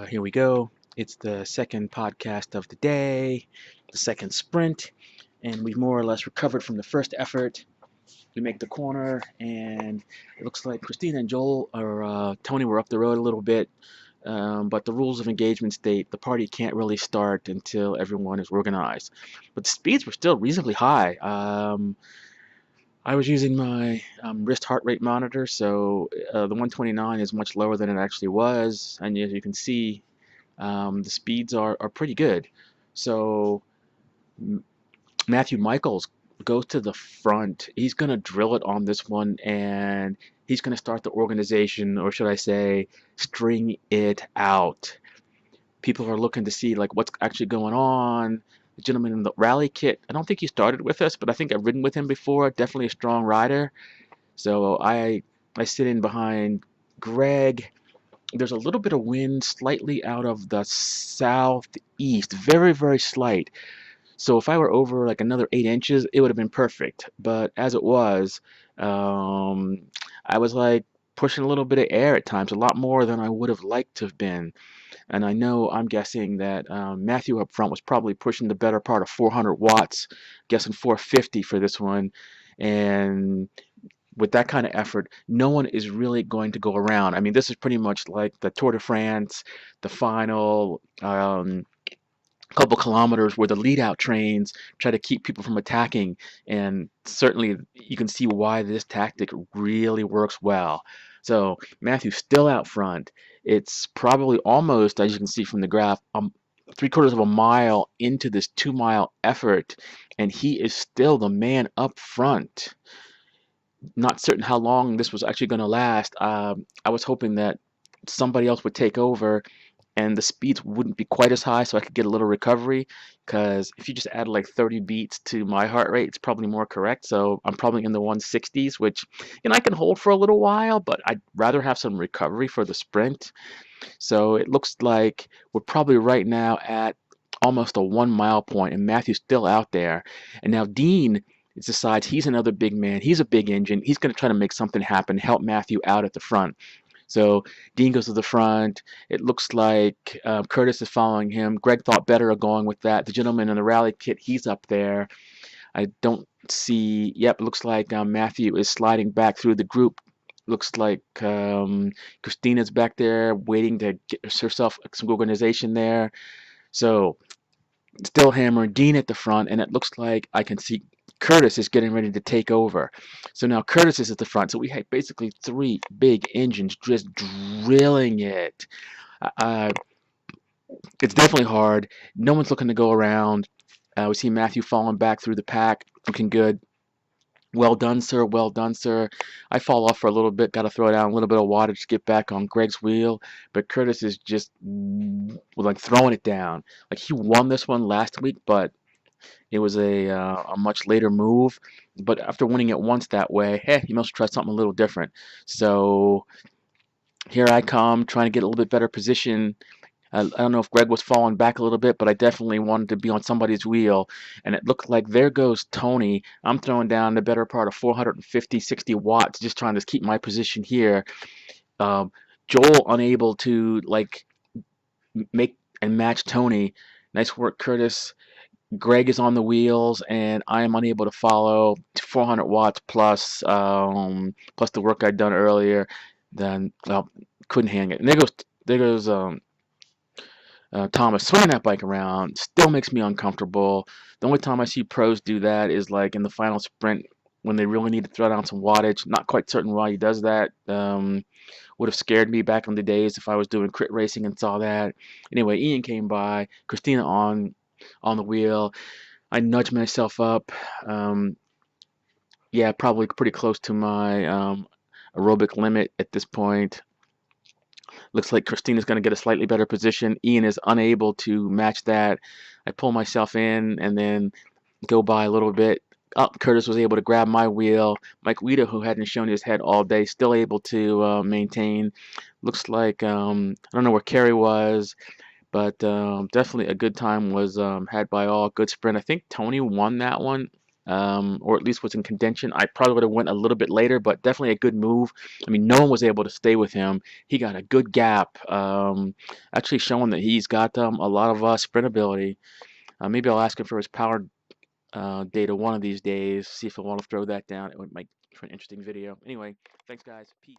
Here we go. It's the second podcast of the day, the second sprint, and we've more or less recovered from the first effort. We make the corner, and it looks like Christina and Joel or Tony were up the road a little bit. But the rules of engagement state the party can't really start until everyone is organized. But the speeds were still reasonably high. I was using my wrist heart rate monitor, so the 129 is much lower than it actually was, and as you can see, the speeds are pretty good. So Matthew Michaels goes to the front. He's going to drill it on this one, and he's going to start the organization, or should I say, string it out. People are looking to see like what's actually going on. The gentleman in the rally kit, I don't think he started with us, but I think I've ridden with him before. Definitely a strong rider. So I sit in behind Greg. There's a little bit of wind slightly out of the southeast, very, very slight. So if I were over like another 8 inches, it would have been perfect. But as it was, um, I was like pushing a little bit of air at times, a lot more than I would have liked to have been. And I know I'm guessing that Matthew up front was probably pushing the better part of 400 watts, guessing 450 for this one. And with that kind of effort, no one is really going to go around. I mean, this is pretty much like the Tour de France, the final couple kilometers where the lead out trains try to keep people from attacking. And certainly you can see why this tactic really works well. So Matthew's still out front. It's probably almost, as you can see from the graph, 3/4 of a mile into this 2 mile effort, and he is still the man up front. Not certain how long this was actually going to last. I was hoping that somebody else would take over and the speeds wouldn't be quite as high so I could get a little recovery, because if you just add like 30 beats to my heart rate, it's probably more correct. So I'm probably in the 160s, which I can hold for a little while, but I'd rather have some recovery for the sprint. So it looks like we're probably right now at almost a 1 mile point, and Matthew's still out there. And now Dean decides he's another big man. He's a big engine. He's going to try to make something happen, help Matthew out at the front. So Dean goes to the front. It looks like Curtis is following him. Greg thought better of going with that. The gentleman in the rally kit, he's up there. I don't see. Yep, it looks like Matthew is sliding back through the group. Looks like Christina's back there waiting to get herself some organization there. So still hammering Dean at the front, and it looks like I can see Curtis is getting ready to take over. So now Curtis is at the front. So we have basically three big engines just drilling it. Uh, it's definitely hard. No one's looking to go around. We see Matthew falling back through the pack, looking good. Well done, sir. Well done, sir. I fall off for a little bit. Got to throw down a little bit of water to get back on Greg's wheel. But Curtis is just like throwing it down. Like he won this one last week, but it was a much later move. But after winning it once that way, hey, you must try something a little different. So here I come, trying to get a little bit better position. I don't know if Greg was falling back a little bit, but I definitely wanted to be on somebody's wheel. And it looked like there goes Tony. I'm throwing down the better part of 450, 60 watts, just trying to keep my position here. Um, Joel unable to like make and match Tony. Nice work, Curtis. Greg is on the wheels, and I am unable to follow 400 watts plus the work I'd done earlier. Then couldn't hang it. And there goes Thomas swinging that bike around. Still makes me uncomfortable. The only time I see pros do that is like in the final sprint when they really need to throw down some wattage. Not quite certain why he does that. Would have scared me back in the days if I was doing crit racing and saw that. Anyway, Ian came by. Christina on the wheel. I nudged myself up. Um, yeah, probably pretty close to my aerobic limit at this point. Looks like Christina's going to get a slightly better position. Ian is unable to match that. I pull myself in and then go by a little bit. Curtis was able to grab my wheel. Mike Weeda, who hadn't shown his head all day, still able to maintain. Looks like, I don't know where Kerry was, but definitely a good time was had by all. Good sprint. I think Tony won that one. or at least was in contention. I probably would have went a little bit later, but definitely a good move. I mean, no one was able to stay with him. He got a good gap, actually showing that he's got a lot of sprint ability. Maybe I'll ask him for his power data one of these days, see if I want to throw that down. It might make for an interesting video. Anyway, thanks guys. Peace.